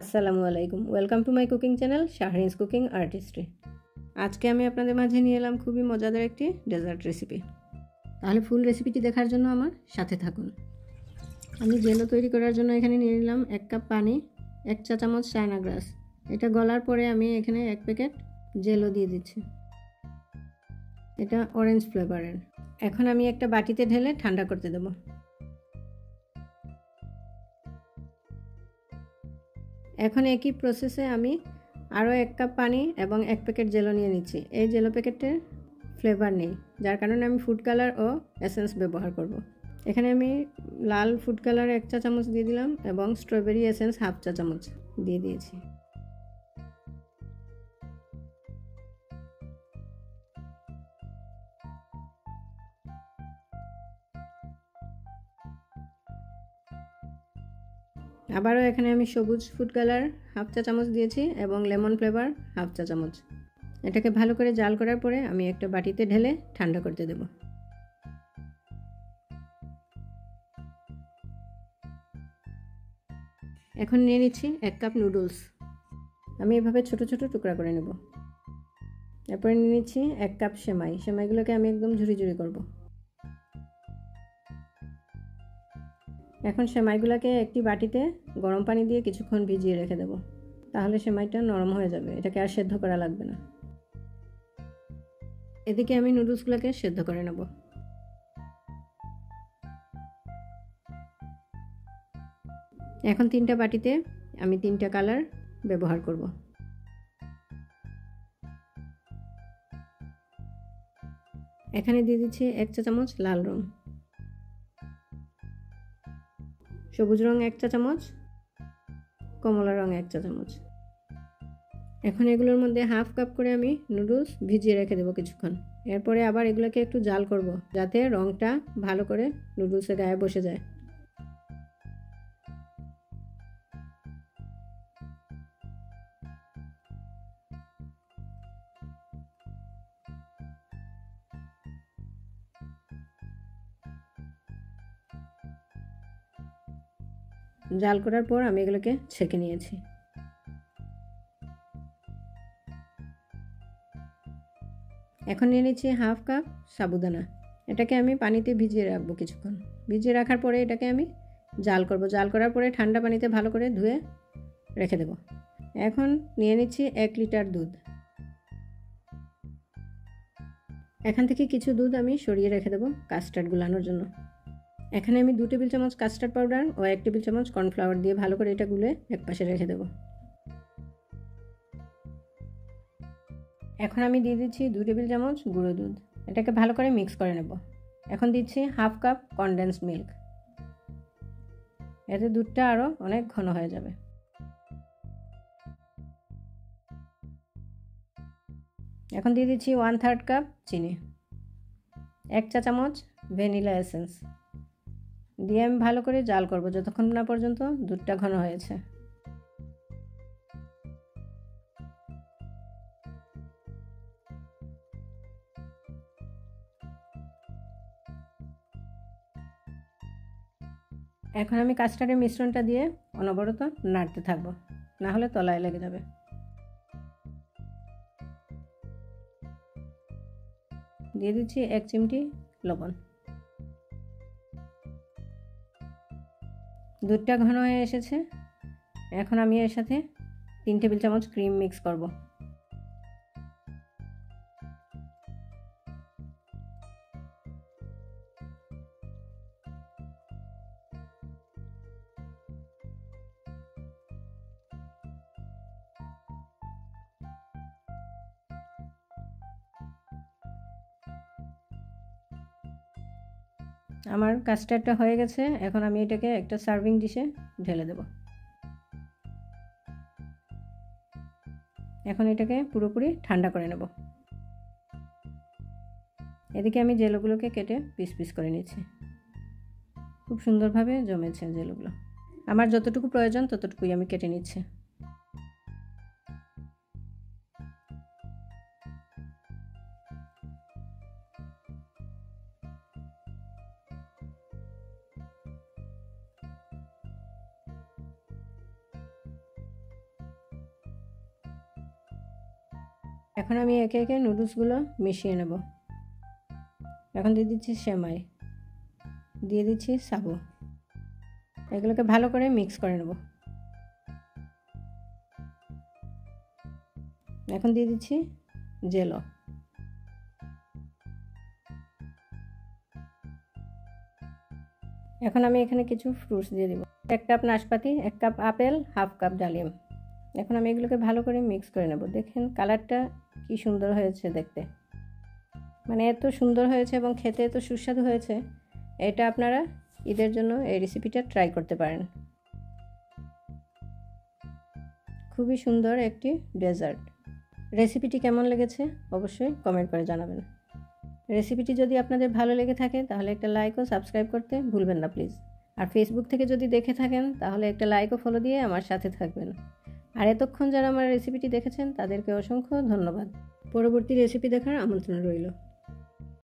আসসালামু আলাইকুম, welcome to my cooking channel Shahrin's cooking artistry. আজকে আমি আপনাদের মাঝে নিয়ে এলাম খুবই মজাদার একটি ডেজার্ট রেসিপি। তাহলে ফুল রেসিপিটি দেখার জন্য আমার সাথে থাকুন। আমি জেলো তৈরি করার জন্য এখানে নিয়ে নিলাম 1 কাপ পানি, 1 চা চামচ চায়না গ্রাস। এটা গলার পরে আমি এখানে 1 প্যাকেট জেলো দিয়ে দিচ্ছি। এটা অরেঞ্জ ফ্লেভারের। এখন আমি একটা বাটিতে ঢেলে ঠান্ডা করতে দেবো। এখন একই প্রসেসে আমি আরও 1 কাপ পানি এবং 1 প্যাকেট জেলো নিয়ে নিচ্ছি। এই জেলো প্যাকেটের ফ্লেভার নেই, যার কারণে আমি ফুড কালার ও এসেন্স ব্যবহার করব। এখানে আমি লাল ফুড কালার 1 চা চামচ দিয়ে দিলাম এবং স্ট্রবেরি এসেন্স 1/2 চা চামচ দিয়ে দিয়েছি। আবারও এখানে আমি সবুজ ফুড কালার 1/2 চা চামচ দিয়েছি এবং লেমন ফ্লেভার 1/2 চা চামচ। এটাকে ভালো করে জাল করার পরে আমি একটা বাটিতে ঢেলে ঠান্ডা করতে দেব। এখন নিয়ে নিচ্ছি 1 কাপ নুডলস। আমি এভাবে ছোট ছোট টুকরা করে নেব। এরপরে নিয়ে নিচ্ছি 1 কাপ সেমাই। সেমাইগুলোকে আমি একদম ঝুরি ঝুরি করব। এখন সেমাইগুলোকে একটি বাটিতে গরম পানি দিয়ে কিছুক্ষণ ভিজিয়ে রেখে দেব। তাহলে সেমাইটা নরম হয়ে যাবে, এটাকে আর সেদ্ধ করা লাগবে না। এদিকে আমি নুডলসগুলোকে সেদ্ধ করে নেব। এখন 3টা বাটিতে আমি 3টা কালার ব্যবহার করব। এখানে দিয়ে দিচ্ছি 1 চা চামচ লাল রং, সবুজ রং 1 চা চামচ, কমলা রং 1 চা চামচ। এখন এগুলোর মধ্যে 1/2 কাপ করে আমি নুডলস ভিজিয়ে রেখে দেবো কিছুক্ষণ। এরপরে আবার এগুলোকে একটু জাল করব, যাতে রংটা ভালো করে নুডলসের গায়ে বসে যায়। জাল করার পর আমি এগুলোকে ছেঁকে নিয়েছি। এখন নিয়ে নিচ্ছি 1/2 কাপ সাবুদানা। এটাকে আমি পানিতে ভিজিয়ে রাখবো কিছুক্ষণ। ভিজিয়ে রাখার পরে এটাকে আমি জাল করব। জাল করার পরে ঠান্ডা পানিতে ভালো করে ধুয়ে রেখে দেব। এখন নিয়ে নিচ্ছি 1 লিটার দুধ। এখান থেকে কিছু দুধ আমি সরিয়ে রেখে দেবো কাস্টার্ড গুলানোর জন্য। এখানে আমি 2 টেবিল চামচ কাস্টার্ড পাউডার ও 1 টেবিল চামচ কর্নফ্লাওয়ার দিয়ে ভালো করে এটা গুলে একপাশে রেখে দেব। এখন আমি দিয়ে দিচ্ছি 2 টেবিল চামচ গুঁড়ো দুধ। এটাকে ভালো করে মিক্স করে নেব। এখন দিচ্ছি 1/2 কাপ কনডেন্সড মিল্ক। এতে দুধটা আরও অনেক ঘন হয়ে যাবে। এখন দিয়ে দিচ্ছি 1/3 কাপ চিনি, 1 চা চামচ ভ্যানিলা এসেন্স দিয়ে আমি ভালো করে জাল করব যতক্ষণ না পর্যন্ত দুধটা ঘন হয়েছে। এখন আমি কাস্টার্ডের মিশ্রণটা দিয়ে অনবরত নাড়তে থাকবো, না হলে তলায় লেগে যাবে। দিয়ে দিচ্ছি 1 চিমটি লবণ। দুধটা ঘন হয়ে এসেছে। এখন আমি এর সাথে 3 টেবিল চামচ ক্রিম মিক্স করব। আমার কাস্টার্ডটা হয়ে গেছে। এখন আমি এটাকে একটা সার্ভিং ডিশে ঢেলে দেব। এখন এটাকে পুরোপুরি ঠান্ডা করে নেব। এদিকে আমি জেলোগুলোকে কেটে পিস পিস করে নিচ্ছি। খুব সুন্দরভাবে জমেছে জেলোগুলো। আমার যতটুকু প্রয়োজন ততটুকুই আমি কেটে নিচ্ছি। এখন আমি একে একে নুডলসগুলো মিশিয়ে নেব। এখন দিয়ে দিচ্ছি সেমাই, দিয়ে দিচ্ছি সাবু, এগুলোকে ভালো করে মিক্স করে নেব। এখন দিয়ে দিচ্ছি জেলো, এখন আমি এখানে কিছু ফ্রুটস দিয়ে দিব। 1 কাপ নাশপাতি, 1 কাপ আপেল, 1/2 কাপ ডালিম। এখন আমি এগুলোকে ভালো করে মিক্স করে নেব। দেখেন কালারটা কি সুন্দর হয়েছে দেখতে, মানে এত সুন্দর হয়েছে এবং খেতে এত সুস্বাদু হয়েছে। এটা আপনারা ঈদের জন্য এই রেসিপিটা ট্রাই করতে পারেন। খুবই সুন্দর একটি ডেজার্ট। রেসিপিটি কেমন লেগেছে অবশ্যই কমেন্ট করে জানাবেন। রেসিপিটি যদি আপনাদের ভালো লেগে থাকে তাহলে একটা লাইক ও সাবস্ক্রাইব করতে ভুলবেন না প্লিজ। আর ফেসবুক থেকে যদি দেখে থাকেন তাহলে একটা লাইক ও ফলো দিয়ে আমার সাথে থাকবেন। আর এতক্ষণ যারা আমার রেসিপিটি দেখেছেন তাদেরকে অসংখ্য ধন্যবাদ। পরবর্তী রেসিপি দেখার আমন্ত্রণ রইল।